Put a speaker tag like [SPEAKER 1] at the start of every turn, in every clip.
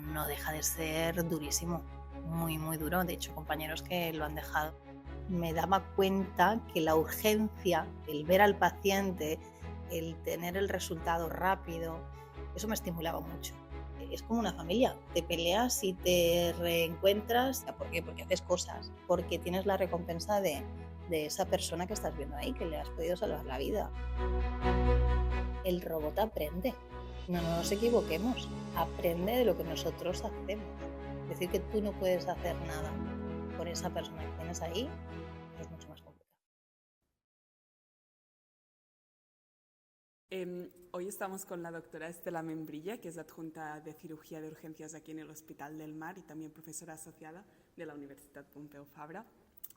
[SPEAKER 1] no deja de ser durísimo, muy, muy duro. De hecho, compañeros que lo han dejado. Me daba cuenta que la urgencia, el ver al paciente, el tener el resultado rápido, eso me estimulaba mucho. Es como una familia, te peleas y te reencuentras. ¿Por qué? Porque haces cosas, porque tienes la recompensa de esa persona que estás viendo ahí, que le has podido salvar la vida. El robot aprende, no nos equivoquemos, aprende de lo que nosotros hacemos. Decir que tú no puedes hacer nada por esa persona que tienes ahí es mucho más complicado.
[SPEAKER 2] Hoy estamos con la doctora Estela Membrilla, que es adjunta de cirugía de urgencias aquí en el Hospital del Mar y también profesora asociada de la Universidad Pompeu Fabra.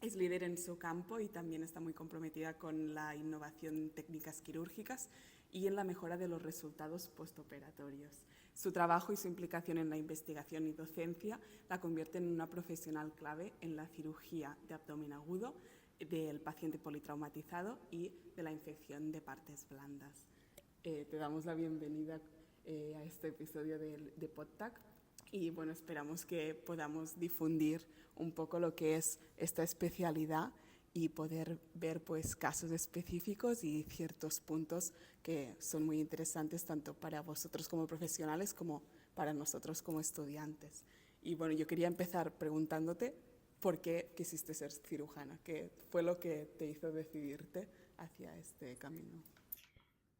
[SPEAKER 2] Es líder en su campo y también está muy comprometida con la innovación en técnicas quirúrgicas y en la mejora de los resultados postoperatorios. Su trabajo y su implicación en la investigación y docencia la convierten en una profesional clave en la cirugía de abdomen agudo, del paciente politraumatizado y de la infección de partes blandas. Te damos la bienvenida a este episodio de PodTac y bueno, esperamos que podamos difundir un poco lo que es esta especialidad y poder ver pues casos específicos y ciertos puntos que son muy interesantes tanto para vosotros como profesionales como para nosotros como estudiantes. Y bueno, yo quería empezar preguntándote por qué quisiste ser cirujana, qué fue lo que te hizo decidirte hacia este camino.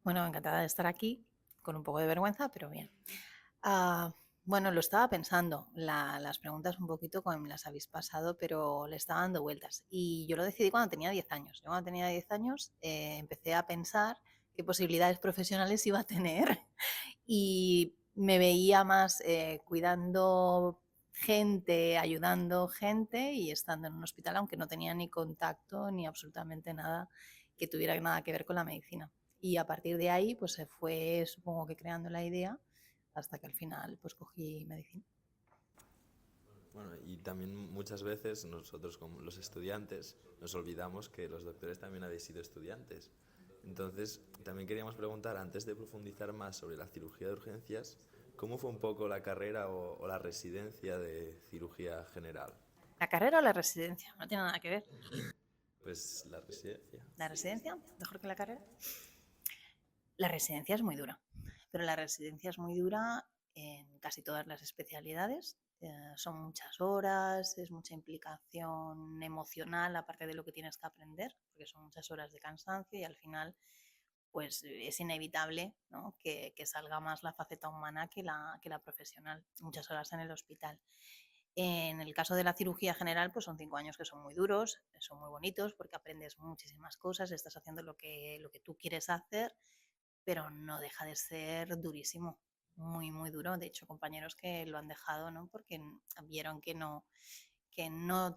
[SPEAKER 1] Bueno, encantada de estar aquí, con un poco de vergüenza, pero bien. Ah, bueno, lo estaba pensando, las preguntas un poquito como me las habéis pasado, pero le estaba dando vueltas. Y yo lo decidí cuando tenía 10 años. Yo cuando tenía 10 años empecé a pensar qué posibilidades profesionales iba a tener y me veía más cuidando gente, ayudando gente y estando en un hospital, aunque no tenía ni contacto ni absolutamente nada que tuviera nada que ver con la medicina. Y a partir de ahí, pues se fue, supongo que creando la idea, hasta que al final, pues cogí medicina.
[SPEAKER 3] Bueno, y también muchas veces nosotros como los estudiantes nos olvidamos que los doctores también habéis sido estudiantes. Entonces, también queríamos preguntar, antes de profundizar más sobre la cirugía de urgencias, ¿cómo fue un poco la carrera o la residencia de cirugía general?
[SPEAKER 1] ¿La carrera o la residencia? No tiene nada que ver.
[SPEAKER 3] Pues la residencia.
[SPEAKER 1] ¿La residencia? ¿Mejor que la carrera? La residencia es muy dura, pero la residencia es muy dura en casi todas las especialidades. Son muchas horas, es mucha implicación emocional, aparte de lo que tienes que aprender, porque son muchas horas de cansancio y al final pues es inevitable, ¿no? que salga más la faceta humana que la profesional, muchas horas en el hospital. En el caso de la cirugía general, pues son 5 años que son muy duros, son muy bonitos porque aprendes muchísimas cosas, estás haciendo lo que tú quieres hacer, pero no deja de ser durísimo, muy, muy duro. De hecho, compañeros que lo han dejado, ¿no? Porque vieron que no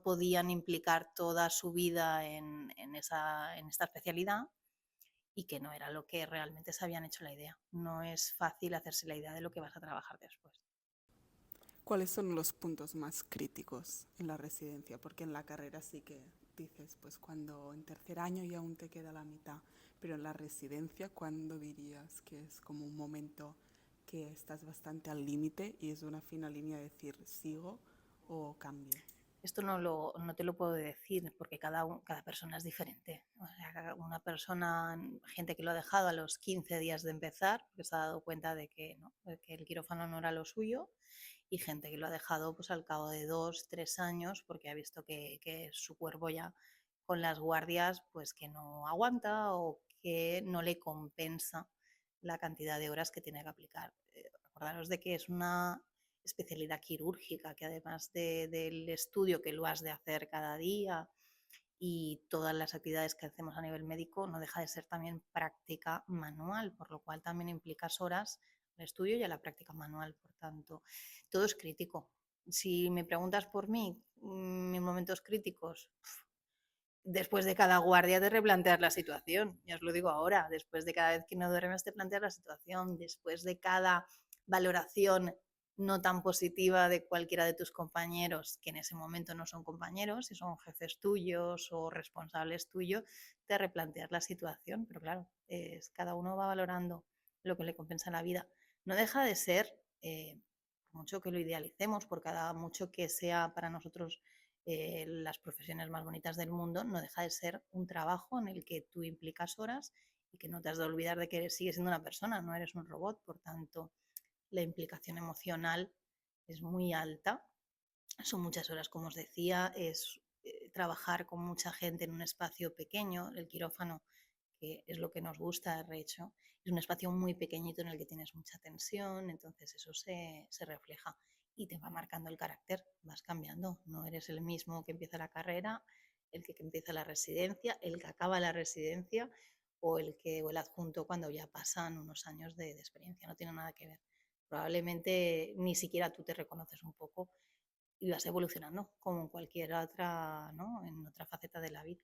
[SPEAKER 1] podían implicar toda su vida en esta especialidad y que no era lo que realmente se habían hecho la idea. No es fácil hacerse la idea de lo que vas a trabajar después.
[SPEAKER 2] ¿Cuáles son los puntos más críticos en la residencia? Porque en la carrera sí que dices, pues cuando en tercer año y aún te queda la mitad, pero en la residencia, ¿cuándo dirías que es como un momento que estás bastante al límite y es una fina línea de decir sigo o cambio?
[SPEAKER 1] Esto no te lo puedo decir porque cada persona es diferente. O sea, una persona, gente que lo ha dejado a los 15 días de empezar, porque se ha dado cuenta de que, no, de que el quirófano no era lo suyo, y gente que lo ha dejado pues, al cabo de 2, 3 años porque ha visto que su cuerpo ya con las guardias pues que no aguanta o que no le compensa la cantidad de horas que tiene que aplicar. Acordaros de que es una especialidad quirúrgica, que además del estudio que lo has de hacer cada día y todas las actividades que hacemos a nivel médico, no deja de ser también práctica manual, por lo cual también implicas horas al estudio y a la práctica manual. Por tanto, todo es crítico. Si me preguntas por mí, mis momentos críticos, después de cada guardia te replanteas la situación, ya os lo digo ahora, después de cada vez que no duermes te planteas la situación, después de cada valoración no tan positiva de cualquiera de tus compañeros, que en ese momento no son compañeros, si son jefes tuyos o responsables tuyos, te replanteas la situación, pero claro, cada uno va valorando lo que le compensa en la vida. No deja de ser por mucho que lo idealicemos, por cada mucho que sea para nosotros las profesiones más bonitas del mundo, no deja de ser un trabajo en el que tú implicas horas y que no te has de olvidar de que sigues siendo una persona, no eres un robot. Por tanto, la implicación emocional es muy alta. Son muchas horas, como os decía, es trabajar con mucha gente en un espacio pequeño. El quirófano, que es lo que nos gusta, de hecho, es un espacio muy pequeñito en el que tienes mucha tensión, entonces eso se refleja y te va marcando el carácter, vas cambiando, no eres el mismo que empieza la carrera, el que empieza la residencia, el que acaba la residencia o el adjunto cuando ya pasan unos años de experiencia, no tiene nada que ver. Probablemente ni siquiera tú te reconoces un poco y vas evolucionando como en cualquier otra, ¿no? En otra faceta de la vida.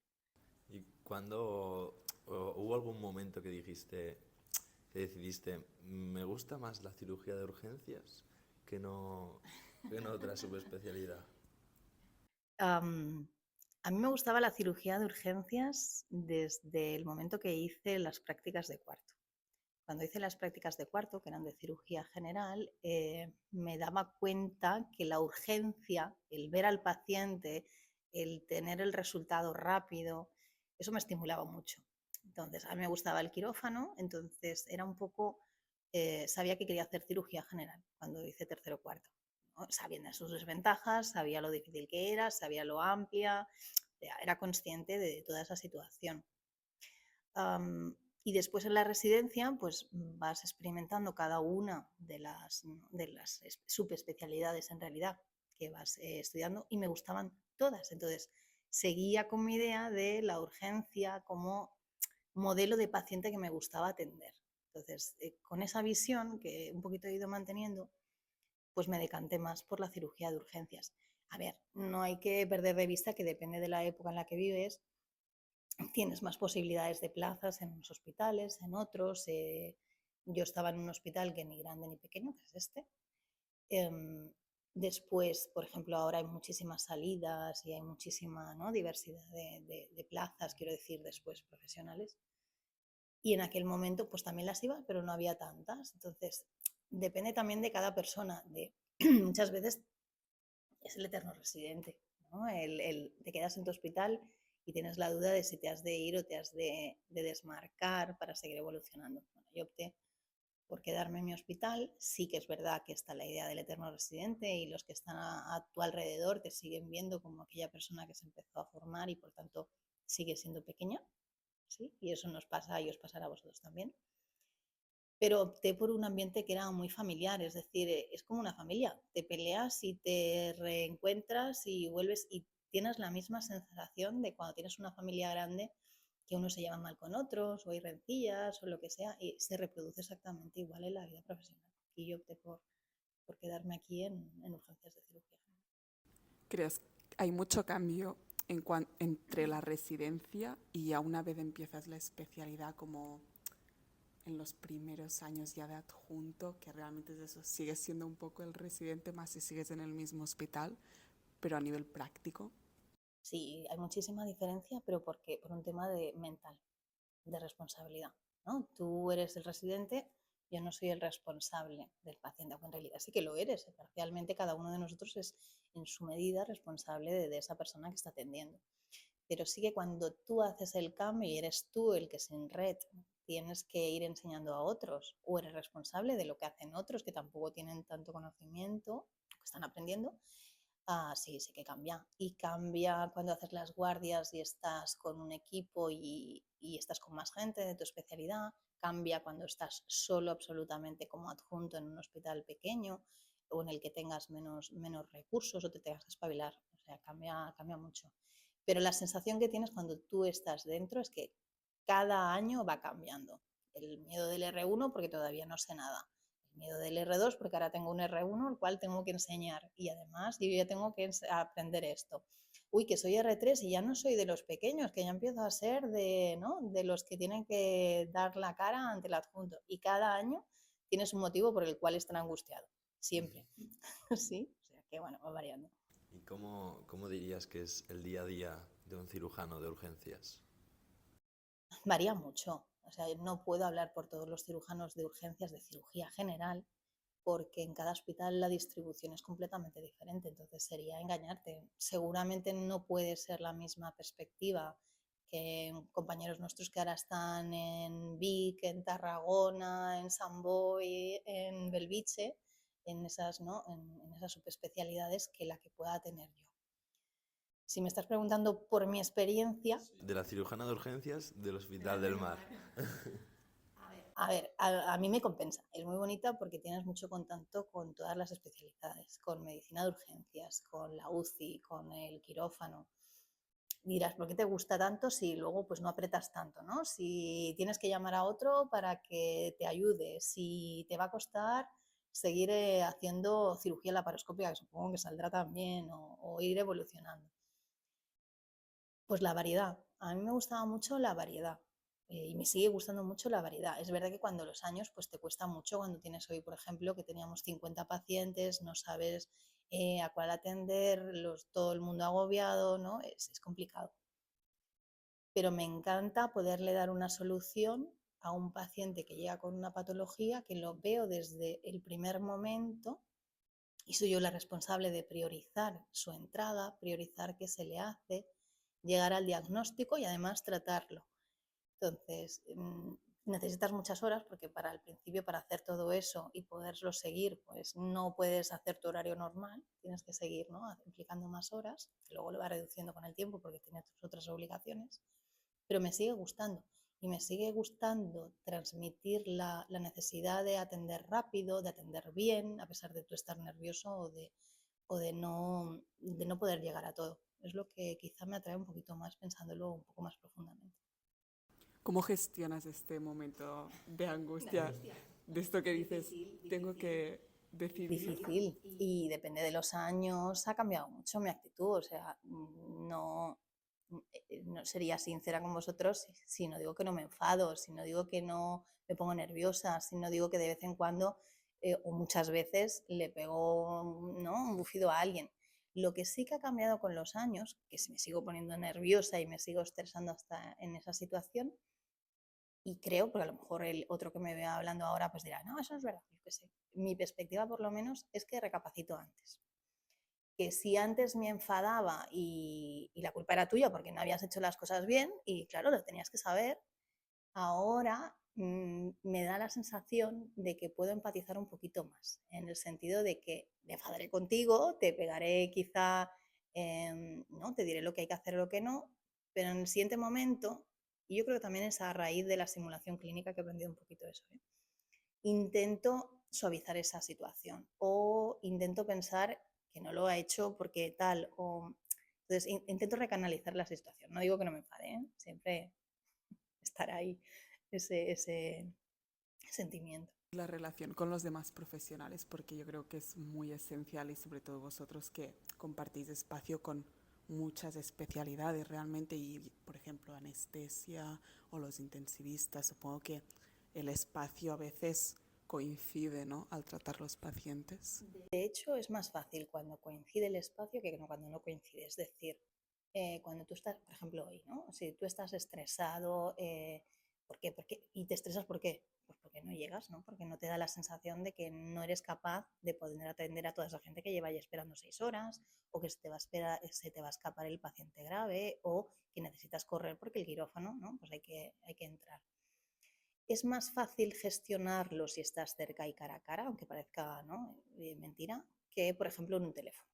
[SPEAKER 3] ¿Y cuándo hubo algún momento que dijiste, que decidiste, me gusta más la cirugía de urgencias que no, que no otra subespecialidad?
[SPEAKER 1] Am, a mí me gustaba la cirugía de urgencias desde el momento que hice las prácticas de cuarto. Cuando hice las prácticas de cuarto, que eran de cirugía general, me daba cuenta que la urgencia, el ver al paciente, el tener el resultado rápido, eso me estimulaba mucho. Entonces, a mí me gustaba el quirófano, entonces era un poco, sabía que quería hacer cirugía general cuando hice tercero o cuarto, ¿no? Sabiendo sus desventajas, sabía lo difícil que era, sabía lo amplia, era consciente de toda esa situación. Y después en la residencia, pues vas experimentando cada una de las subespecialidades en realidad que vas estudiando y me gustaban todas. Entonces, seguía con mi idea de la urgencia como modelo de paciente que me gustaba atender. Entonces, con esa visión que un poquito he ido manteniendo, pues me decanté más por la cirugía de urgencias. A ver, no hay que perder de vista que depende de la época en la que vives, tienes más posibilidades de plazas en unos hospitales, en otros. Yo estaba en un hospital que ni grande ni pequeño, que es este. Em, Después, por ejemplo, ahora hay muchísimas salidas y hay muchísima, ¿no?, diversidad de plazas, quiero decir, después profesionales. Y en aquel momento, pues también las iba, pero no había tantas. Entonces, depende también de cada persona. Muchas veces es el eterno residente, ¿no? Te quedas en tu hospital y tienes la duda de si te has de ir o te has de desmarcar para seguir evolucionando. Bueno, yo opté por quedarme en mi hospital. Sí que es verdad que está la idea del eterno residente y los que están a tu alrededor te siguen viendo como aquella persona que se empezó a formar y por tanto sigue siendo pequeña, ¿sí? Y eso nos pasa y os pasará a vosotros también. Pero opté por un ambiente que era muy familiar, es decir, es como una familia. Te peleas y te reencuentras y vuelves y tienes la misma sensación de cuando tienes una familia grande, que uno se lleva mal con otros o hay rencillas o lo que sea, y se reproduce exactamente igual en la vida profesional. Y yo opté por quedarme aquí en urgencias de cirugía.
[SPEAKER 2] ¿Crees que hay mucho cambio entre la residencia y ya una vez empiezas la especialidad, como en los primeros años ya de adjunto, que realmente es eso, sigues siendo un poco el residente más si sigues en el mismo hospital, pero a nivel práctico?
[SPEAKER 1] Sí, hay muchísima diferencia, pero porque por un tema de mental, de responsabilidad, ¿no? Tú eres el residente, yo no soy el responsable del paciente, aunque en realidad sí que lo eres. Parcialmente cada uno de nosotros es en su medida responsable de esa persona que está atendiendo. Pero sí que cuando tú haces el cambio y eres tú el que sin red tienes que ir enseñando a otros o eres responsable de lo que hacen otros que tampoco tienen tanto conocimiento, que están aprendiendo, sí, sí que cambia. Y cambia cuando haces las guardias y estás con un equipo y estás con más gente de tu especialidad. Cambia cuando estás solo absolutamente como adjunto en un hospital pequeño o en el que tengas menos recursos o te tengas que espabilar. O sea, cambia mucho. Pero la sensación que tienes cuando tú estás dentro es que cada año va cambiando. El miedo del R1 porque todavía no sé nada, miedo del R2 porque ahora tengo un R1 el cual tengo que enseñar y además yo ya tengo que aprender esto. Uy, que soy R3 y ya no soy de los pequeños, que ya empiezo a ser de, ¿no?, de los que tienen que dar la cara ante el adjunto. Y cada año tienes un motivo por el cual están angustiado, siempre. ¿Sí? O sea que bueno, va variando.
[SPEAKER 3] ¿Y cómo dirías que es el día a día de un cirujano de urgencias?
[SPEAKER 1] Varía mucho. O sea, no puedo hablar por todos los cirujanos de urgencias de cirugía general, porque en cada hospital la distribución es completamente diferente, entonces sería engañarte. Seguramente no puede ser la misma perspectiva que compañeros nuestros que ahora están en Vic, en Tarragona, en Sant Boi, en Belviche, en esas, ¿no? en esas subespecialidades que la que pueda tener yo. Si me estás preguntando por mi experiencia...
[SPEAKER 3] De la cirujana de urgencias del Hospital del Mar.
[SPEAKER 1] A ver, a mí me compensa. Es muy bonita porque tienes mucho contacto con todas las especialidades, con medicina de urgencias, con la UCI, con el quirófano. Dirás, ¿por qué te gusta tanto si luego pues no apretas tanto, ¿no? Si tienes que llamar a otro para que te ayude, si te va a costar seguir haciendo cirugía laparoscópica, que supongo que saldrá también, o ir evolucionando. Pues la variedad. A mí me gustaba mucho la variedad y me sigue gustando mucho la variedad. Es verdad que cuando los años pues te cuesta mucho, cuando tienes hoy, por ejemplo, que teníamos 50 pacientes, no sabes a cuál atender, todo el mundo agobiado, ¿no? Es complicado. Pero me encanta poderle dar una solución a un paciente que llega con una patología que lo veo desde el primer momento y soy yo la responsable de priorizar su entrada, priorizar qué se le hace, llegar al diagnóstico y además tratarlo. Entonces, necesitas muchas horas porque para el principio, para hacer todo eso y poderlo seguir, pues no puedes hacer tu horario normal, tienes que seguir, ¿no? Implicando más horas, que luego lo va reduciendo con el tiempo porque tienes otras obligaciones, pero me sigue gustando. Y me sigue gustando transmitir la necesidad de atender rápido, de atender bien, a pesar de tú estar nervioso o de no poder llegar a todo. Es lo que quizá me atrae un poquito más pensándolo un poco más profundamente.
[SPEAKER 2] ¿Cómo gestionas este momento de angustia? De esto que dices, tengo que decidir.
[SPEAKER 1] Difícil y depende de los años, ha cambiado mucho mi actitud, o sea, no, no sería sincera con vosotros si no digo que no me enfado, si no digo que no me pongo nerviosa, si no digo que de vez en cuando o muchas veces le pego, ¿no?, un bufido a alguien. Lo que sí que ha cambiado con los años, que me sigo poniendo nerviosa y me sigo estresando hasta en esa situación, y creo, porque a lo mejor el otro que me vea hablando ahora pues dirá, no, eso no es verdad, yo qué sé. Mi perspectiva por lo menos es que recapacito antes. Que si antes me enfadaba y la culpa era tuya porque no habías hecho las cosas bien y claro, lo tenías que saber, ahora me da la sensación de que puedo empatizar un poquito más, en el sentido de que me enfadaré contigo, te pegaré quizá, ¿no? Te diré lo que hay que hacer o lo que no, pero en el siguiente momento, y yo creo que también es a raíz de la simulación clínica que he aprendido un poquito eso, intento suavizar esa situación o intento pensar que no lo ha hecho porque tal, o entonces intento recanalizar la situación. No digo que no me enfade, ¿eh? Siempre estará ahí ese sentimiento.
[SPEAKER 2] La relación con los demás profesionales, porque yo creo que es muy esencial y sobre todo vosotros que compartís espacio con muchas especialidades realmente y, por ejemplo, anestesia o los intensivistas, supongo que el espacio a veces coincide, ¿no?, al tratar los pacientes.
[SPEAKER 1] De hecho, es más fácil cuando coincide el espacio que cuando no coincide. Es decir, cuando tú estás, por ejemplo, hoy, ¿no? Si tú estás estresado, ¿por qué? ¿Y te estresas por qué? Pues porque no llegas, ¿no? Porque no te da la sensación de que no eres capaz de poder atender a toda esa gente que lleva ahí esperando 6 horas, o que se te va a escapar el paciente grave, o que necesitas correr porque el quirófano, ¿no? Pues hay que entrar. Es más fácil gestionarlo si estás cerca y cara a cara, aunque parezca, ¿no?, mentira, que por ejemplo en un teléfono.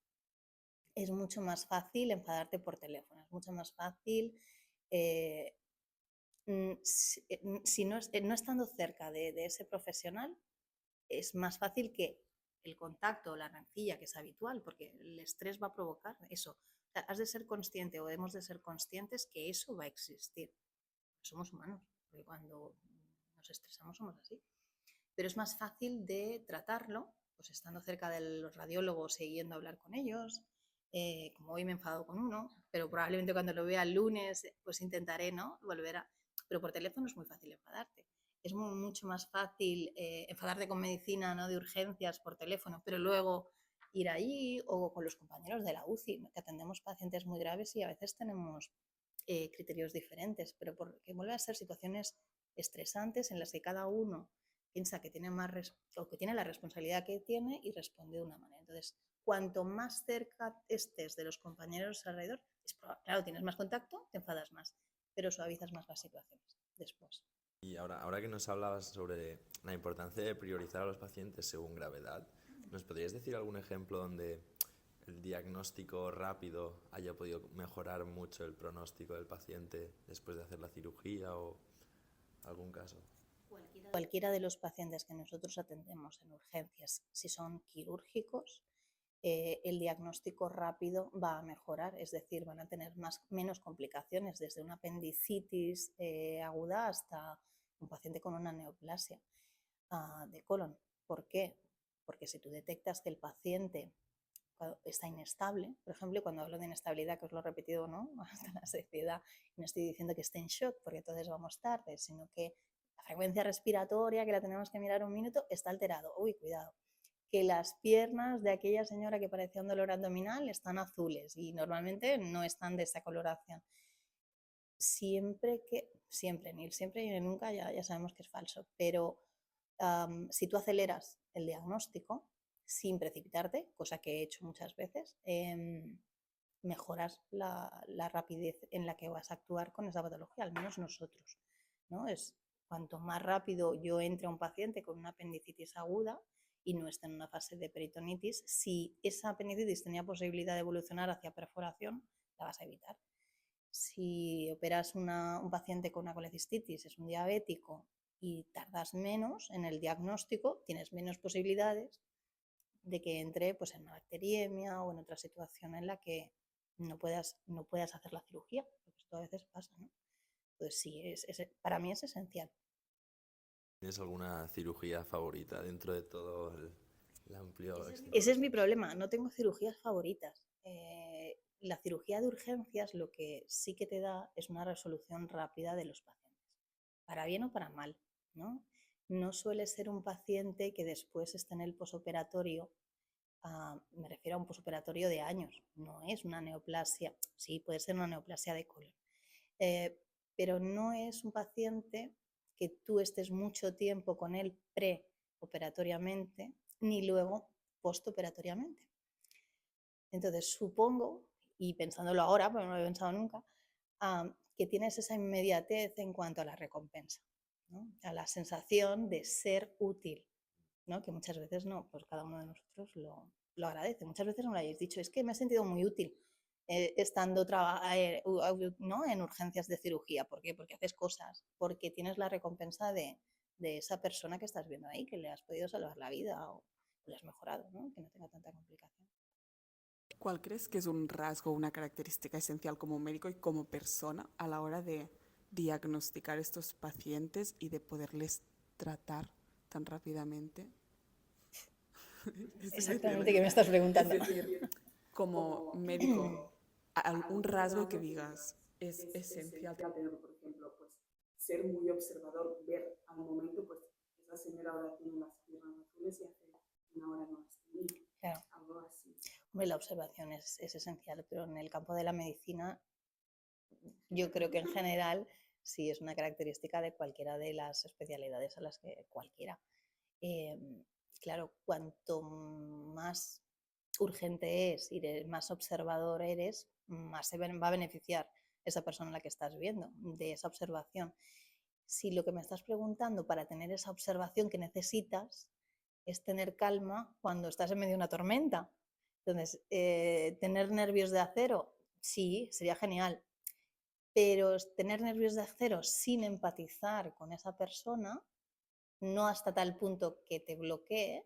[SPEAKER 1] Es mucho más fácil enfadarte por teléfono, es mucho más fácil eh, si no, no estando cerca de ese profesional, es más fácil que el contacto o la rencilla, que es habitual, porque el estrés va a provocar eso. O sea, has de ser consciente o hemos de ser conscientes que eso va a existir. Somos humanos, porque cuando nos estresamos somos así. Pero es más fácil de tratarlo, pues estando cerca de los radiólogos y yendo a hablar con ellos, como hoy me he enfadado con uno, pero probablemente cuando lo vea el lunes, pues intentaré, ¿no?, volver a... Pero por teléfono es muy fácil enfadarte. Es mucho más fácil enfadarte con medicina, ¿no?, de urgencias por teléfono, pero luego ir allí o con los compañeros de la UCI, que atendemos pacientes muy graves y a veces tenemos criterios diferentes, pero porque vuelven a ser situaciones estresantes en las que cada uno piensa que tiene o que tiene la responsabilidad que tiene y responde de una manera. Entonces, cuanto más cerca estés de los compañeros alrededor, claro, tienes más contacto, te enfadas más, pero suavizas más las situaciones después.
[SPEAKER 3] Y ahora que nos hablabas sobre la importancia de priorizar a los pacientes según gravedad, ¿nos podrías decir algún ejemplo donde el diagnóstico rápido haya podido mejorar mucho el pronóstico del paciente después de hacer la cirugía o algún caso?
[SPEAKER 1] Cualquiera de los pacientes que nosotros atendemos en urgencias, si son quirúrgicos, el diagnóstico rápido va a mejorar, es decir, van a tener menos complicaciones, desde una apendicitis aguda hasta un paciente con una neoplasia de colon. ¿Por qué? Porque si tú detectas que el paciente está inestable, por ejemplo, y cuando hablo de inestabilidad, que os lo he repetido, ¿no?, hasta la saciedad, no estoy diciendo que esté en shock porque entonces vamos tarde, sino que la frecuencia respiratoria, que la tenemos que mirar un minuto, está alterado. Uy, cuidado. Que las piernas de aquella señora que parecía un dolor abdominal están azules y normalmente no están de esa coloración. Siempre, ni el siempre ni el nunca ya sabemos que es falso, pero si tú aceleras el diagnóstico sin precipitarte, cosa que he hecho muchas veces, mejoras la rapidez en la que vas a actuar con esa patología, al menos nosotros, ¿no? Cuanto más rápido yo entre a un paciente con una apendicitis aguda y no esté en una fase de peritonitis, si esa apendicitis tenía posibilidad de evolucionar hacia perforación, la vas a evitar. Si operas un paciente con una colecistitis, es un diabético, y tardas menos en el diagnóstico, tienes menos posibilidades de que entre pues, en una bacteriemia o en otra situación en la que no puedas hacer la cirugía, porque esto a veces pasa, ¿no? Entonces sí, para mí es esencial.
[SPEAKER 3] ¿Tienes alguna cirugía favorita dentro de todo el amplio...
[SPEAKER 1] Ese es mi problema, no tengo cirugías favoritas. La cirugía de urgencias lo que sí que te da es una resolución rápida de los pacientes, para bien o para mal, ¿no? No suele ser un paciente que después esté en el posoperatorio, me refiero a un posoperatorio de años, no es una neoplasia, sí, puede ser una neoplasia de colon, pero no es un paciente que tú estés mucho tiempo con él preoperatoriamente ni luego postoperatoriamente. Entonces supongo, y pensándolo ahora, porque no lo he pensado nunca, que tienes esa inmediatez en cuanto a la recompensa, ¿no?, a la sensación de ser útil, ¿no?, que muchas veces no, pues cada uno de nosotros lo agradece. Muchas veces no lo hayáis dicho, es que me he sentido muy útil estando ¿no?, en urgencias de cirugía. ¿Por qué? Porque haces cosas, porque tienes la recompensa de esa persona que estás viendo ahí, que le has podido salvar la vida o le has mejorado, ¿no?, que no tenga tanta complicación.
[SPEAKER 2] ¿Cuál crees que es un rasgo, una característica esencial como médico y como persona a la hora de diagnosticar estos pacientes y de poderles tratar tan rápidamente?
[SPEAKER 1] Exactamente, ¿qué me estás preguntando?
[SPEAKER 2] Es decir, como médico, un rasgo que digas es esencial tenerlo, por ejemplo, pues ser muy observador, ver al momento, pues esa señora ahora tiene las piernas azules y hace una hora no las tenía.
[SPEAKER 1] Claro.
[SPEAKER 2] Algo así.
[SPEAKER 1] Hombre, la observación es esencial, pero en el campo de la medicina yo creo que en general sí es una característica de cualquiera de las especialidades a las que cualquiera. Claro, cuanto más urgente es y más observador eres, más va a beneficiar esa persona a la que estás viendo de esa observación. Si lo que me estás preguntando para tener esa observación que necesitas es tener calma cuando estás en medio de una tormenta. Entonces, tener nervios de acero, sí, sería genial, pero tener nervios de acero sin empatizar con esa persona, no hasta tal punto que te bloquee,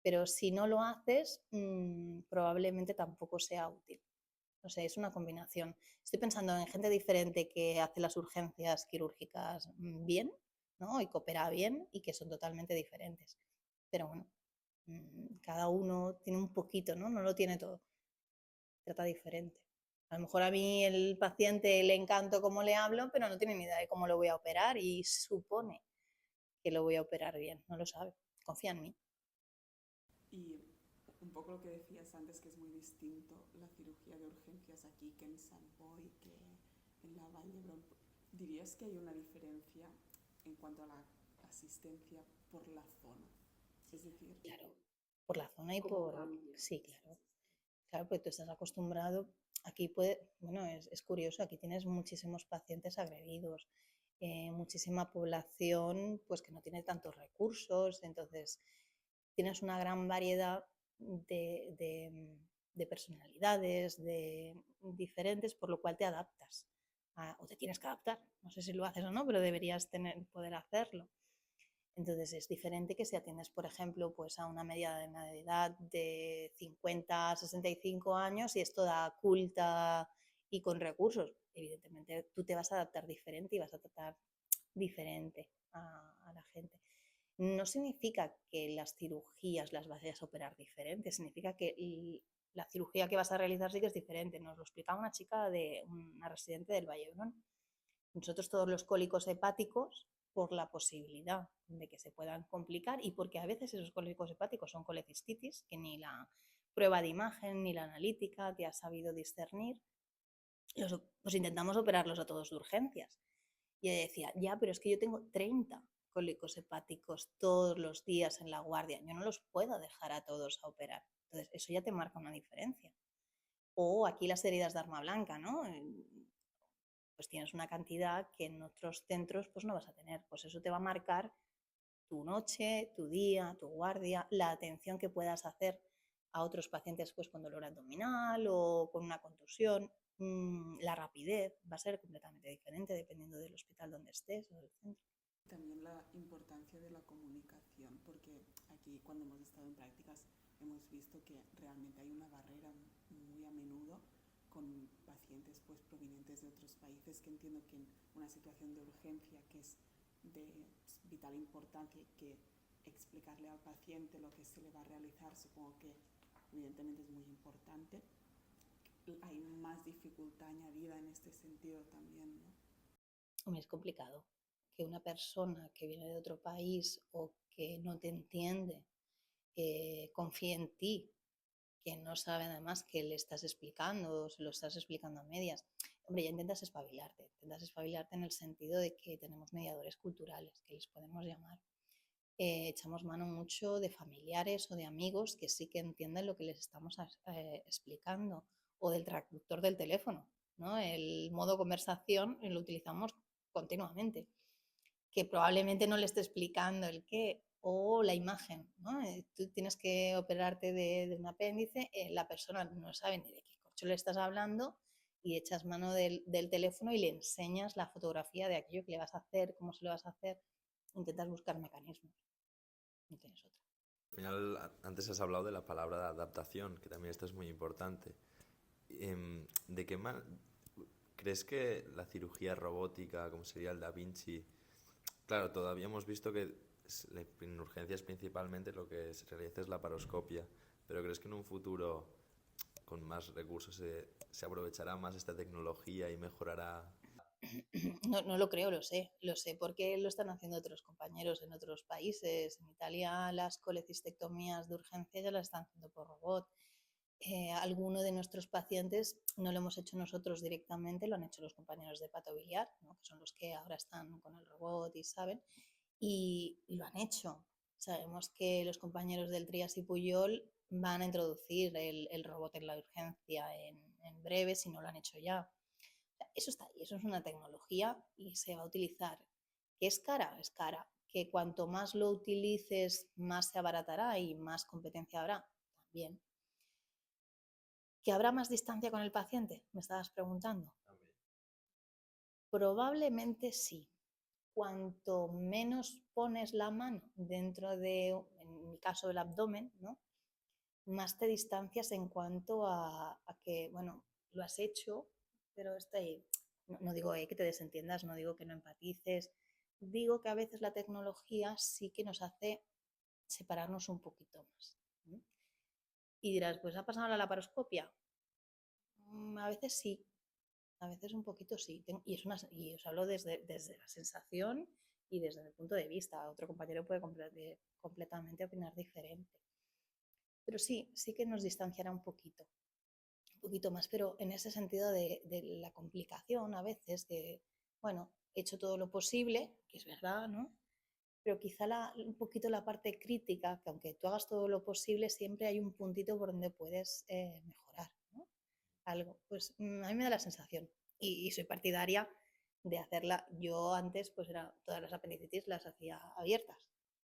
[SPEAKER 1] pero si no lo haces, probablemente tampoco sea útil. O sea, es una combinación. Estoy pensando en gente diferente que hace las urgencias quirúrgicas bien, ¿no?, y coopera bien, y que son totalmente diferentes. Pero bueno, cada uno tiene un poquito, ¿no? No lo tiene todo. Trata diferente. A lo mejor a mí el paciente le encanto cómo le hablo, pero no tiene ni idea de cómo lo voy a operar y supone que lo voy a operar bien. No lo sabe. Confía en mí.
[SPEAKER 2] Y un poco lo que decías antes, que es muy distinto la cirugía de urgencias aquí que en Sant Boi, que en la Vall d'Hebron. ¿Dirías que hay una diferencia en cuanto a la asistencia por la zona. Es decir,
[SPEAKER 1] Claro, por la zona y
[SPEAKER 2] ¿cómo
[SPEAKER 1] por...
[SPEAKER 2] cambia?
[SPEAKER 1] Sí, claro. Claro, pues tú estás acostumbrado, aquí puede, bueno, es curioso, aquí tienes muchísimos pacientes agredidos, muchísima población pues que no tiene tantos recursos, entonces tienes una gran variedad de personalidades, de diferentes, por lo cual te adaptas, o te tienes que adaptar, no sé si lo haces o no, pero deberías poder hacerlo. Entonces es diferente que si atiendes, por ejemplo, pues a una media de edad de 50 a 65 años y es toda culta y con recursos. Evidentemente tú te vas a adaptar diferente y vas a tratar diferente a la gente. No significa que las cirugías las vayas a operar diferentes, significa que la cirugía que vas a realizar sí que es diferente. Nos lo explicaba una chica de una residente del Valle de Brón. Nosotros todos los cólicos hepáticos, por la posibilidad de que se puedan complicar y porque a veces esos cólicos hepáticos son colecistitis, que ni la prueba de imagen ni la analítica te ha sabido discernir, pues intentamos operarlos a todos de urgencias. Y ella decía, ya, pero es que yo tengo 30 cólicos hepáticos todos los días en la guardia, yo no los puedo dejar a todos a operar. Entonces, eso ya te marca una diferencia. O aquí las heridas de arma blanca, ¿no? Pues tienes una cantidad que en otros centros pues no vas a tener. Pues eso te va a marcar tu noche, tu día, tu guardia, la atención que puedas hacer a otros pacientes pues con dolor abdominal o con una contusión. La rapidez va a ser completamente diferente dependiendo del hospital donde estés o del centro.
[SPEAKER 2] También la importancia de la comunicación, porque aquí cuando hemos estado en prácticas hemos visto que realmente hay una barrera muy a menudo con pacientes pues provenientes de otros países, que entiendo que en una situación de urgencia que es de vital importancia que explicarle al paciente lo que se le va a realizar, supongo que evidentemente es muy importante. Hay más dificultad añadida en este sentido también, ¿no?
[SPEAKER 1] Hombre, es complicado que una persona que viene de otro país o que no te entiende confíe en ti, que no sabe además que le estás explicando o se lo estás explicando a medias. Hombre, ya intentas espabilarte en el sentido de que tenemos mediadores culturales, que les podemos llamar. Echamos mano mucho de familiares o de amigos que sí que entienden lo que les estamos explicando, o del traductor del teléfono, ¿no? El modo conversación lo utilizamos continuamente, que probablemente no le esté explicando el qué, o la imagen, ¿no? Tú tienes que operarte de un apéndice, la persona no sabe ni de qué corcho le estás hablando y echas mano del teléfono y le enseñas la fotografía de aquello que le vas a hacer, cómo se lo vas a hacer, intentas buscar mecanismos, no tienes otra.
[SPEAKER 3] Al final, antes has hablado de la palabra adaptación, que también esto es muy importante. ¿De qué crees que la cirugía robótica, como sería el Da Vinci, claro, todavía hemos visto que en urgencias principalmente lo que se realiza es la paroscopia, pero crees que en un futuro con más recursos se aprovechará más esta tecnología y mejorará?
[SPEAKER 1] No, no lo creo, lo sé porque lo están haciendo otros compañeros en otros países. En Italia las colecistectomías de urgencia ya las están haciendo por robot. Alguno de nuestros pacientes no lo hemos hecho nosotros directamente, lo han hecho los compañeros de patobiliar, ¿no? Que son los que ahora están con el robot y saben, y lo han hecho. Sabemos que los compañeros del Trias y Puyol van a introducir el robot en la urgencia en breve, si no lo han hecho ya. Eso está ahí, eso es una tecnología y se va a utilizar. ¿Que es cara? Es cara. ¿Que cuanto más lo utilices, más se abaratará y más competencia habrá? También. ¿Que habrá más distancia con el paciente? Me estabas preguntando. Probablemente sí. Cuanto menos pones la mano dentro de, en mi caso, el abdomen, ¿no? Más te distancias en cuanto a que, bueno, lo has hecho, pero está ahí. No, no digo que te desentiendas, no digo que no empatices, digo que a veces la tecnología sí que nos hace separarnos un poquito más. ¿Sí? Y dirás, pues ¿ha pasado la laparoscopia? A veces sí, a veces un poquito sí. Y os hablo desde la sensación y desde el punto de vista. Otro compañero puede completamente opinar diferente. Pero sí, sí que nos distanciará un poquito más, pero en ese sentido de la complicación a veces, que, bueno, he hecho todo lo posible, que es verdad, ¿no? pero quizá un poquito la parte crítica, que aunque tú hagas todo lo posible, siempre hay un puntito por donde puedes mejorar, ¿no? Algo. Pues a mí me da la sensación, y soy partidaria de hacerla. Yo antes, pues todas las apendicitis las hacía abiertas,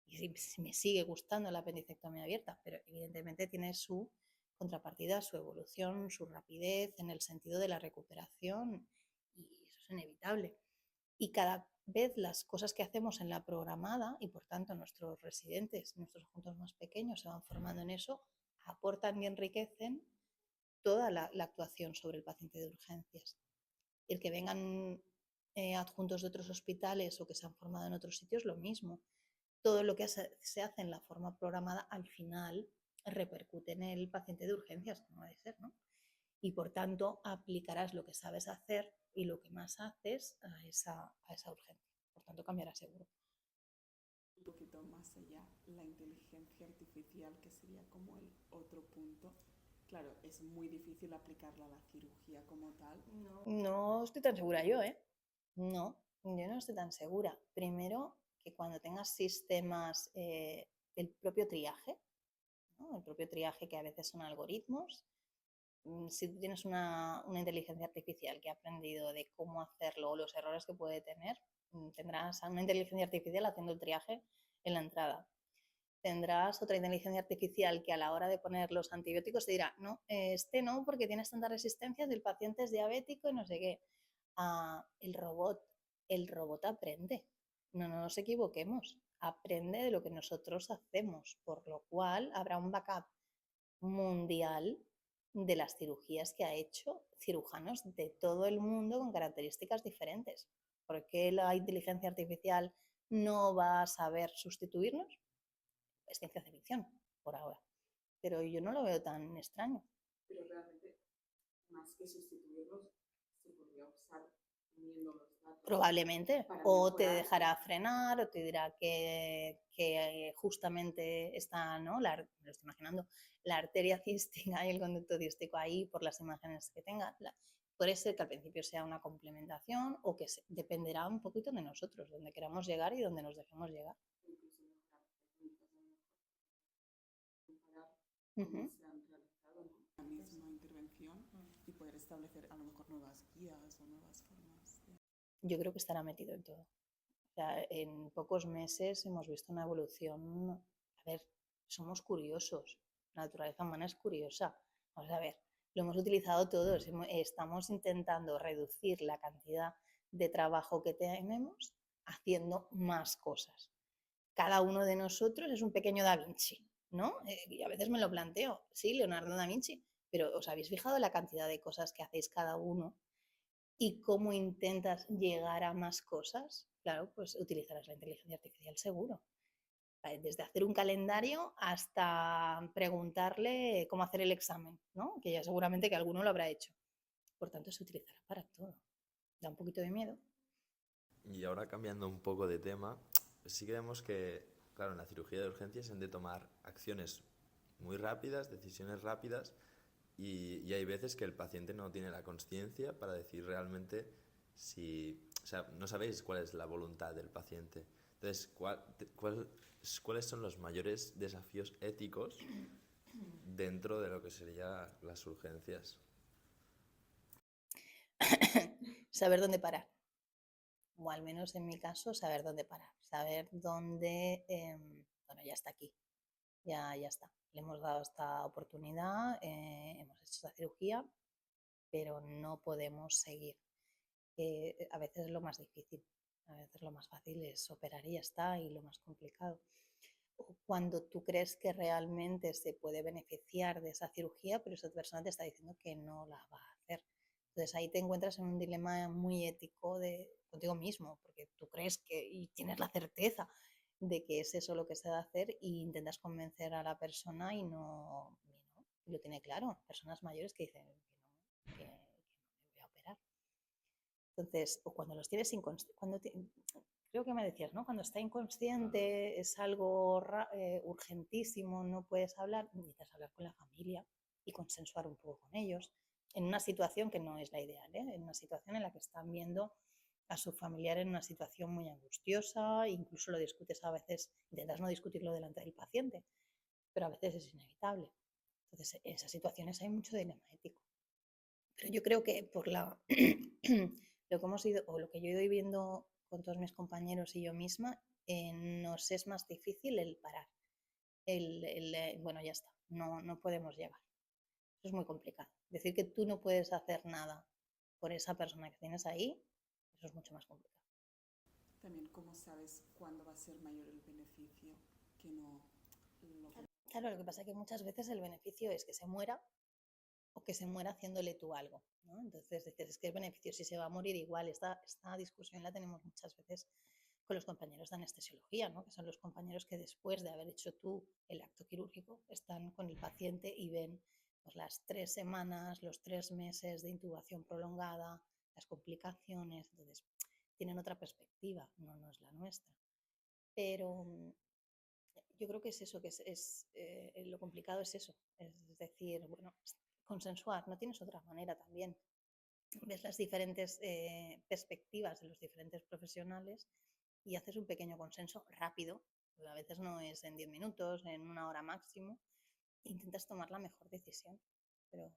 [SPEAKER 1] y me sigue gustando la apendicectomía abierta, pero evidentemente tiene su contrapartida, su evolución, su rapidez en el sentido de la recuperación, y eso es inevitable. Y cada vez las cosas que hacemos en la programada, y por tanto nuestros residentes, nuestros juntos más pequeños se van formando en eso, aportan y enriquecen toda la actuación sobre el paciente de urgencias. El que vengan adjuntos de otros hospitales o que se han formado en otros sitios, lo mismo. Todo lo que se hace en la forma programada al final repercute en el paciente de urgencias, como debe ser, ¿no? Y por tanto aplicarás lo que sabes hacer y lo que más haces a esa urgencia. Por tanto, cambiarás seguro.
[SPEAKER 2] Un poquito más allá, la inteligencia artificial, que sería como el otro punto. Claro, es muy difícil aplicarla a la cirugía como tal.
[SPEAKER 1] No estoy tan segura yo, ¿eh? No, yo no estoy tan segura. Primero, que cuando tengas sistemas, el propio triaje, ¿no? El propio triaje, que a veces son algoritmos. Si tú tienes una inteligencia artificial que ha aprendido de cómo hacerlo o los errores que puede tener, tendrás a una inteligencia artificial haciendo el triaje en la entrada. Tendrás otra inteligencia artificial que a la hora de poner los antibióticos te dirá, no, este no, porque tienes tantas resistencias, el paciente es diabético y no sé qué. El robot aprende, no nos equivoquemos, aprende de lo que nosotros hacemos, por lo cual habrá un backup mundial de las cirugías que ha hecho cirujanos de todo el mundo con características diferentes. ¿Por qué la inteligencia artificial no va a saber sustituirnos? Es ciencia ficción, por ahora. Pero yo no lo veo tan extraño.
[SPEAKER 2] Pero realmente, más que sustituirlos, se podría usar uniendo los datos.
[SPEAKER 1] Probablemente. O te dejará frenar, o te dirá que justamente está, ¿no? Me lo estoy imaginando, la arteria cística y el conducto cístico ahí por las imágenes que tenga. Puede ser que al principio sea una complementación o que dependerá un poquito de nosotros, donde queramos llegar y donde nos dejemos llegar.
[SPEAKER 2] Cómo se han realizado, ¿no? La misma intervención y poder establecer a lo mejor nuevas guías o nuevas formas.
[SPEAKER 1] Yo creo que estará metido en todo. O sea, en pocos meses hemos visto una evolución. A ver, somos curiosos. La naturaleza humana es curiosa. Vamos a ver, lo hemos utilizado todos. Estamos intentando reducir la cantidad de trabajo que tenemos haciendo más cosas. Cada uno de nosotros es un pequeño Da Vinci, ¿no? Y a veces me lo planteo, sí, Leonardo da Vinci, pero ¿os habéis fijado la cantidad de cosas que hacéis cada uno y cómo intentas llegar a más cosas? Claro, pues utilizarás la inteligencia artificial seguro. Desde hacer un calendario hasta preguntarle cómo hacer el examen, ¿no? Que ya seguramente que alguno lo habrá hecho. Por tanto, se utilizará para todo. Da un poquito de miedo.
[SPEAKER 3] Y ahora cambiando un poco de tema, sí creemos que, claro, en la cirugía de urgencias se han de tomar acciones muy rápidas, decisiones rápidas, y hay veces que el paciente no tiene la conciencia para decir realmente si... O sea, no sabéis cuál es la voluntad del paciente. Entonces, ¿cuáles son los mayores desafíos éticos dentro de lo que serían las urgencias?
[SPEAKER 1] Saber dónde parar. O al menos en mi caso, saber dónde parar. Saber dónde... bueno, ya está aquí. Ya está. Le hemos dado esta oportunidad, hemos hecho esta cirugía, pero no podemos seguir. A veces es lo más difícil, a veces lo más fácil es operar y ya está, y lo más complicado. Cuando tú crees que realmente se puede beneficiar de esa cirugía, pero esa persona te está diciendo que no la va a hacer. Entonces ahí te encuentras en un dilema muy ético contigo mismo, porque tú crees y tienes la certeza de que es eso lo que se debe hacer, e intentas convencer a la persona y no lo tiene claro. Personas mayores que dicen que no me voy a operar. Entonces, o cuando los tienes creo que me decías, ¿no? Cuando está inconsciente, es algo urgentísimo, no puedes hablar, necesitas hablar con la familia y consensuar un poco con ellos, en una situación que no es la ideal, ¿eh? En una situación en la que están viendo a su familiar en una situación muy angustiosa, incluso lo discutes a veces, intentas no discutirlo delante del paciente, pero a veces es inevitable. Entonces, en esas situaciones hay mucho dilema ético. Pero yo creo que por lo que hemos ido, o lo que yo he ido viendo con todos mis compañeros y yo misma, nos es más difícil el parar. Bueno, ya está, no podemos llegar. Eso es muy complicado. Decir que tú no puedes hacer nada por esa persona que tienes ahí, eso es mucho más complicado.
[SPEAKER 2] También, ¿cómo sabes cuándo va a ser mayor el beneficio que no lo que...
[SPEAKER 1] Claro, lo que pasa es que muchas veces el beneficio es que se muera o que se muera haciéndole tú algo, ¿no? Entonces dices, es que el beneficio si se va a morir igual, esta discusión la tenemos muchas veces con los compañeros de anestesiología, ¿no? Que son los compañeros que después de haber hecho tú el acto quirúrgico están con el paciente y ven pues, las 3 semanas, los 3 meses de intubación prolongada, las complicaciones, entonces tienen otra perspectiva, no es la nuestra. Pero yo creo que es eso, que lo complicado es eso, es decir, bueno, consensuar, no tienes otra manera también. Ves las diferentes perspectivas de los diferentes profesionales y haces un pequeño consenso rápido, a veces no es en 10 minutos, en 1 hora máximo, e intentas tomar la mejor decisión, pero